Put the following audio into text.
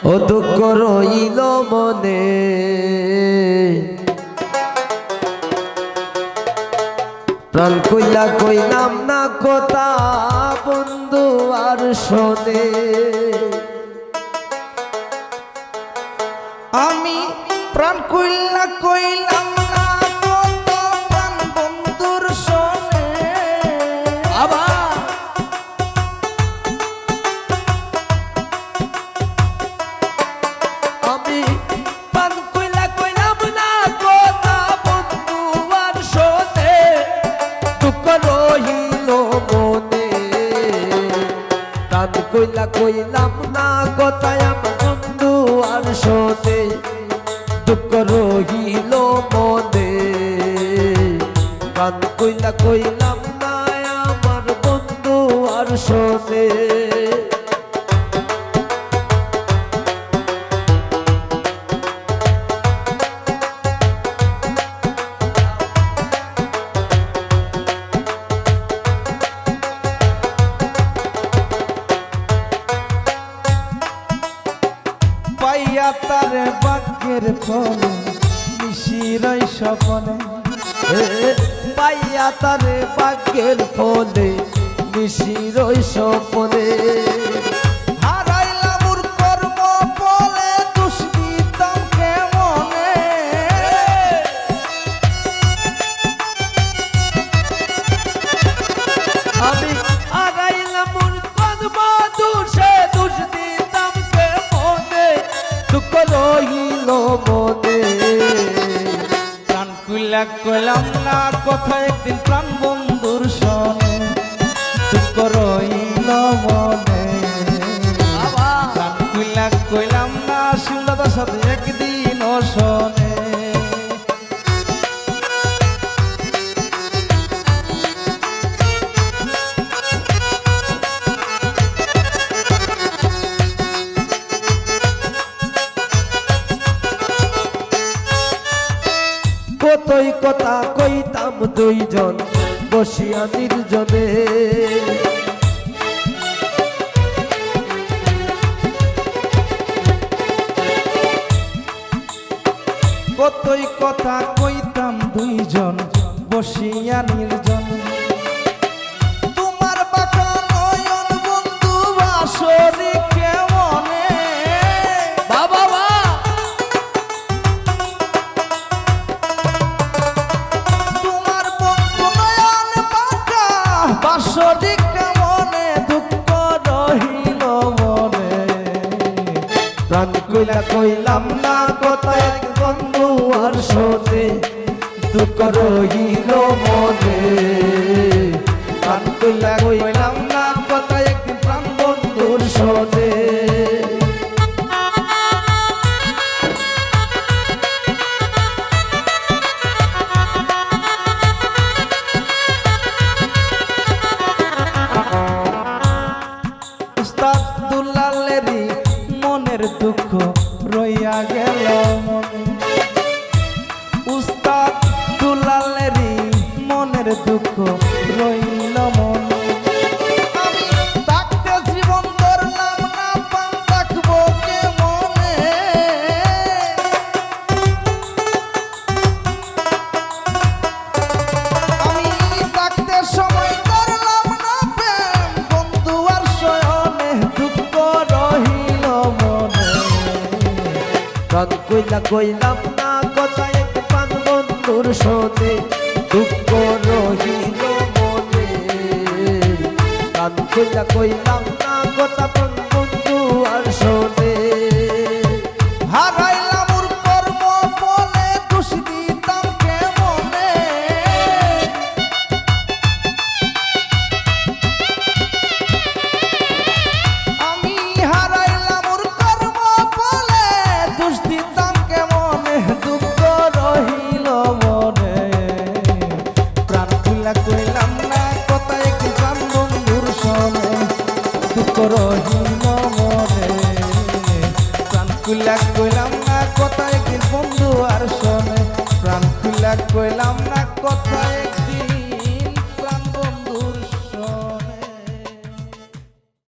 ও দুঃখ রইল মনে প্রাণ কইলা কইলাম না কথা বন্ধু আর শোনে আমি প্রাণ কইলা কইলাম না কথা প্রাণ বন্ধুর শোনে আবার আমি প্রাণ কইলা কইলাম না কথা বন্ধু আর শোনে দুঃখ রইল মনে প্রাণ কইলা কইলাম না কথা আমার বন্ধু আর শোনে দুঃখ রইল মনে প্রাণ কইলা কইলাম না আমার বন্ধু আর শোনে পাইয়া তার বাক্যের ফলে মিশিরই স্বপনে পাইয়া তারে ভাগ্যের ফলে নিশির স্বপনে হারাইলাম ওর কর্ম ফলে দোষ দিতাম কেমনে আমি হারাইলাম মোর কর্ম দোষে দোষ দিতাম কেমনে দুঃখ রইল মনে প্রাণ কইলা কইলাম না কথা একদিন প্রাণ বন্ধুর শোনে দুঃখ রইল মনে প্রাণ কইলা কইলাম না শিলদাদার সাথে একদিন শোনে কতই কথা কইতাম দুইজন বসিয়া নির্জনে কতই কথা কইতাম দুইজন বসিয়া নির্জন তোমার বাঁকা নয়ন বন্ধু বাসরি কেমনে বাবা বা তোমার বন্ধু নয়ন বাঁকা বাসরি কেমনে দুঃখ রহিল মনে প্রাণ কইলা কইলাম না কথা এক বন্ধু আর শোনে দুঃখ রইল মনে প্রাণ কইলা কইলাম না কথা একদিন প্রাণ বন্ধুর শোনে উস্তাদ দুলালেরই মনের দুঃখ রইয়া গেল মনে উস্তাদ দুলালেরই মনের দুঃখ রইল মনে আমি থাকতে জীবন ধরলাম না পান থাকবো কে মনে আমি থাকতে সময় ধরলাম না প্রেম বন্ধু আর শয়নে দুঃখ রহিল মনে প্রাণ কইলা কইলাম না কথা এক প্রাণ বন্ধুর শোনে দুঃখ রহিল মনে প্রাণ কইলা কইলাম না কথা প্রাণ বন্ধু আর শোনে হারাইলাম ওর কর্ম ফলে দোষ দিতাম কেমনে আমি হারাইলাম ওর কর্ম ফলে দোষ দিতাম কেমনে দুঃখ রহিল মনে প্রাণ খুলা কইলাম না কথা একটি প্রাণ বন্ধুর শোনে দুঃখ রহিল মনে প্রাণ খুলা কইলাম না কথা একদিন বন্ধু আর শোনে প্রাণ খুলা কইলাম না কথা